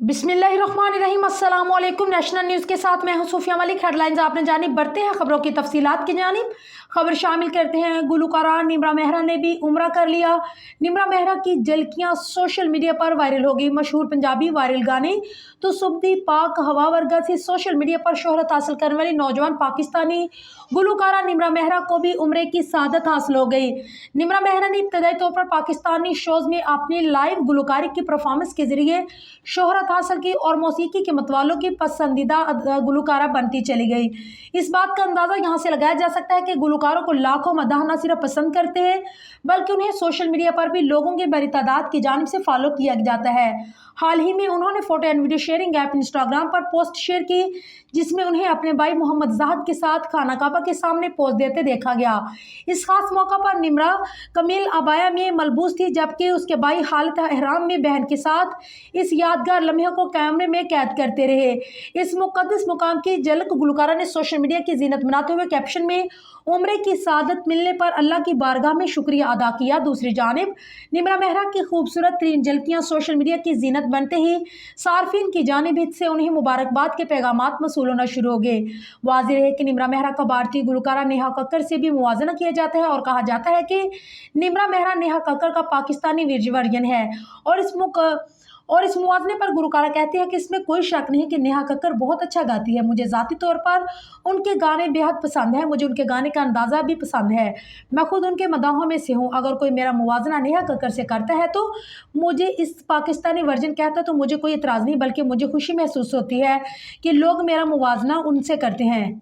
बिस्मिल्लाहिर्रहमानिर्रहीम। अस्सलाम वालेकुम। नेशनल न्यूज़ के साथ मैं हूं सूफिया मलिक। हेडलाइंस आपने जानिब बढ़ते हैं खबरों की तफसीलात की जानिब। खबर शामिल करते हैं, गुलकारा निम्रा मेहरा ने भी उम्रा कर लिया। निम्रा मेहरा की झलकियां सोशल मीडिया पर वायरल हो गई। मशहूर पंजाबी वायरल गाने तो सुबदी पाक हवा वर्गा से सोशल मीडिया पर शोहरत हासिल करने वाली नौजवान पाकिस्तानी गुलकारा निम्रा मेहरा को भी उम्रे की सआदत हासिल हो गई। निम्रा मेहरा ने इब्तदाई तौर पर पाकिस्तानी शोज़ में अपनी लाइव गुलकारी की परफॉर्मेंस के जरिए शोहरत हासिल की और मौसीकी के मतवालों की पसंदीदा गुलकारा बनती चली गई। इस बात का अंदाज़ा यहाँ से लगाया जा सकता है कि गुलकारों को लाखों मदाह न सिर्फ पसंद करते हैं बल्कि उन्हें सोशल मीडिया पर भी लोगों की बड़ी तादाद की जानिब से फॉलो किया जाता है। हाल ही में उन्होंने photo and video sharing app Instagram पर पोस्ट शेयर की जिसमें उन्हें अपने भाई मोहम्मद जाहिद के साथ खाना काबा के सामने पोज देते देखा गया। इस खास मौका पर निम्रा कमील अबाया में मलबूस थी जबकि उसके भाई हालत एहराम में बहन के साथ इस यादगार लम्हे को कैमरे में कैद करते रहे। इस मुकद्दस मुकाम की झलक गुलकारा ने सोशल मीडिया की जीनत बनाते हुए कैप्शन में उम्रे की सआदत मिलने पर अल्लाह की बारगाह में शुक्रिया अदा किया। दूसरी जानिब निम्रा मेहरा की खूबसूरत तरीन झलकियाँ सोशल मीडिया की जीनत बनते ही सार्फिन की जानिब से उन्हें मुबारकबाद के पैगामात मसूल होना शुरू हो गए। वाज़ेह है कि निम्रा मेहरा का भारतीय गुलकारा नेहा कक्कर से भी मुवाजना किया जाता है और कहा जाता है कि निम्रा मेहरा नेहा कक्कर का पाकिस्तानी वर्जन है और इस मुवाज़ने पर गुलकारा कहते हैं कि इसमें कोई शक नहीं कि नेहा कक्कर बहुत अच्छा गाती है। मुझे ज़ाती तौर पर उनके गाने बेहद पसंद हैं। मुझे उनके गाने का अंदाज़ा भी पसंद है। मैं खुद उनके मदाहों में से हूँ। अगर कोई मेरा मुवाज़ना नेहा कक्कर से करता है तो मुझे इस पाकिस्तानी वर्जन कहता है तो मुझे कोई इतराज़ नहीं बल्कि मुझे खुशी महसूस होती है कि लोग मेरा मुवाज़ना उनसे करते हैं।